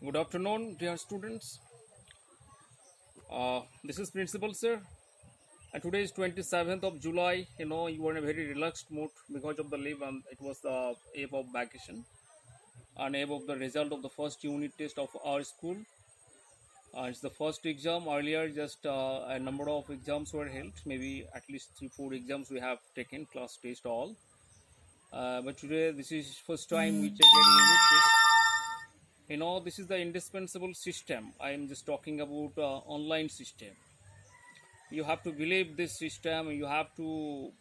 Good afternoon, dear students. This is Principal Sir, and today is 27th of July. You were in a very relaxed mood because of the leave, and it was the eve of vacation and eve of the result of the first unit test of our school. It's the first exam. Earlier, just a number of exams were held, maybe at least 3-4 exams we have taken, class test all. But today, this is first time we take any unit test. This is the indispensable system. I am just talking about online system. You have to believe this system, you have to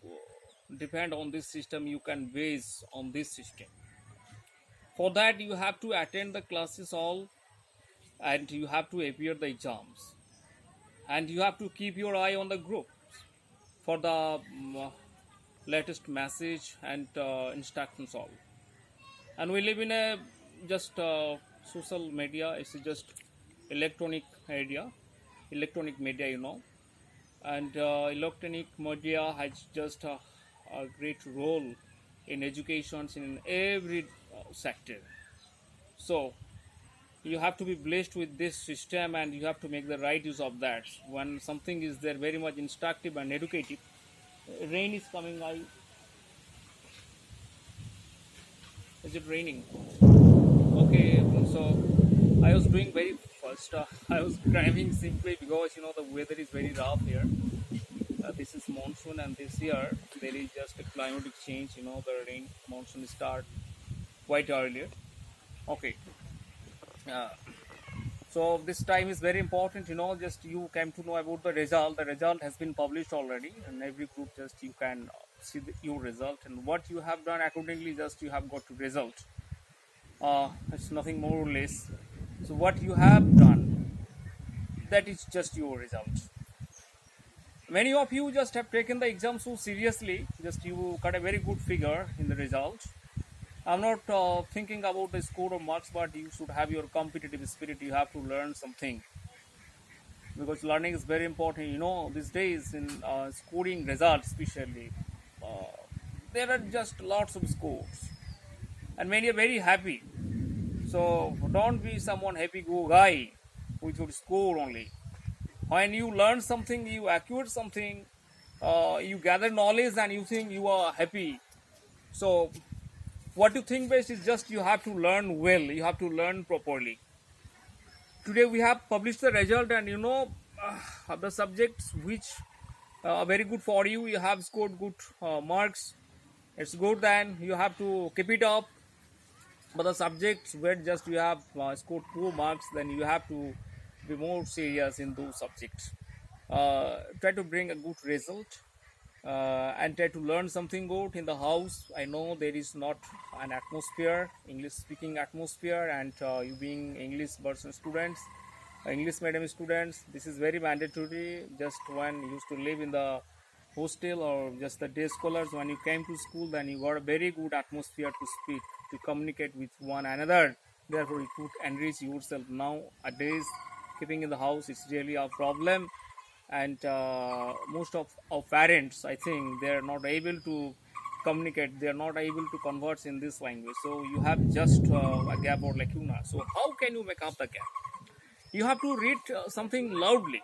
depend on this system, you can base on this system. For that you have to attend the classes all, and you have to appear the exams, and you have to keep your eye on the group for the latest message and instructions all. And we live in a just social media, it's just electronic area, electronic media, and electronic media has just a great role in education in every sector. So you have to be blessed with this system, and you have to make the right use of that. When something is there very much instructive and educative, rain is coming. Is it raining? Okay, so I was doing very first. I was driving simply because the weather is very rough here. This is monsoon, and this year there is just a climatic change. The rain monsoon start quite earlier. Okay, uh, so this time is very important. Just you came to know about the result. The result has been published already, and every group just you can see your result and what you have done accordingly. Just you have got to result. It's nothing more or less. So what you have done, that is just your result. Many of you just have taken the exam so seriously, just you got a very good figure in the result. I'm not thinking about the score or marks, but you should have your competitive spirit. You have to learn something, because learning is very important. These days in scoring results especially, uh, there are just lots of scores, and many are very happy. So don't be someone happy go guy with your score only. When you learn something, you acquire something, you gather knowledge, and you think you are happy. So what you think best is just you have to learn well, you have to learn properly. Today we have published the result, and the subjects which are very good for you, you have scored good marks. It's good, then you have to keep it up. But the subjects where just you have scored poor marks, then you have to be more serious in those subjects. Try to bring a good result, and try to learn something good in the house. I know there is not an atmosphere, English speaking atmosphere, and you being English person students, English medium students, this is very mandatory. Just when you used to live in the hostel or just the day scholars, when you came to school, then you got a very good atmosphere to speak, to communicate with one another. Therefore you could enrich yourself. Nowadays keeping in the house is really a problem, and most of our parents, I think, they are not able to communicate, they are not able to converse in this language. So you have just a gap or lacuna. So how can you make up the gap? You have to read something loudly.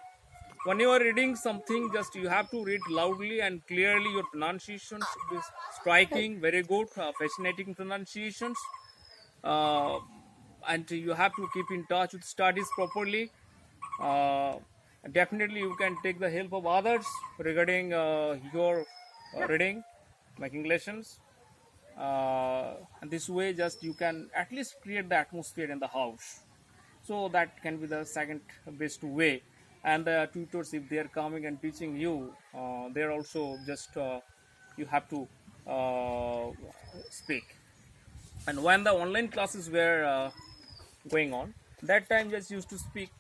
When you are reading something, just you have to read loudly and clearly. Your pronunciation should be striking, very good, fascinating pronunciations. uh, and you have to keep in touch with studies properly. uh, Definitely you can take the help of others regarding your reading, making lessons. And this way just you can at least create the atmosphere in the house. So that can be the second best way. And the tutors, if they are coming and teaching you, they're also just you have to uh, speak. And when the online classes were going on, that time just used to speak.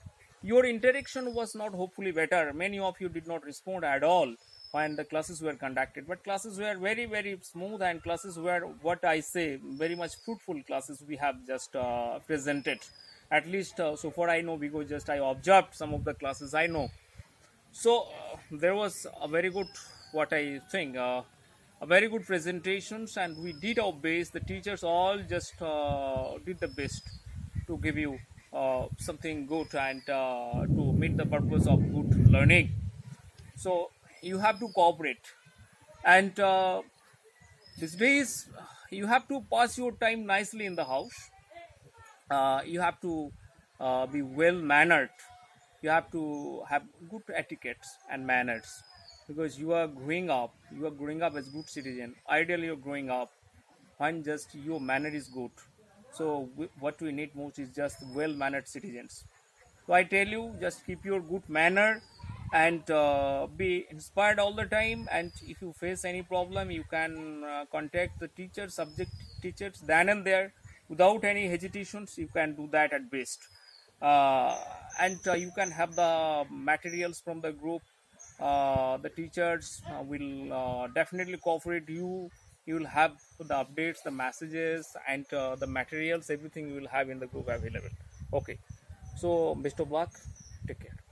Your interaction was not hopefully better. Many of you did not respond at all when the classes were conducted, but classes were very very smooth, and classes were, what I say, very much fruitful classes we have just presented. At least so far I know, because just I observed some of the classes I know. So there was a very good, what I think, a very good presentations, and we did our best. The teachers all just did the best to give you something good and to meet the purpose of good learning. So you have to cooperate, and these days you have to pass your time nicely in the house. You have to be well mannered. You have to have good etiquettes and manners, because you are growing up as good citizen. Ideally you're growing up when just your manner is good. So what we need most is just well mannered citizens. So I tell you, just keep your good manner and be inspired all the time. And if you face any problem, you can contact the teacher, subject teachers, then and there, without any hesitations. You can do that at best, uh, and you can have the materials from the group. The teachers will definitely cooperate you. You will have the updates, the messages, and the materials. Everything you will have in the group available. Okay. So, best of luck. Take care.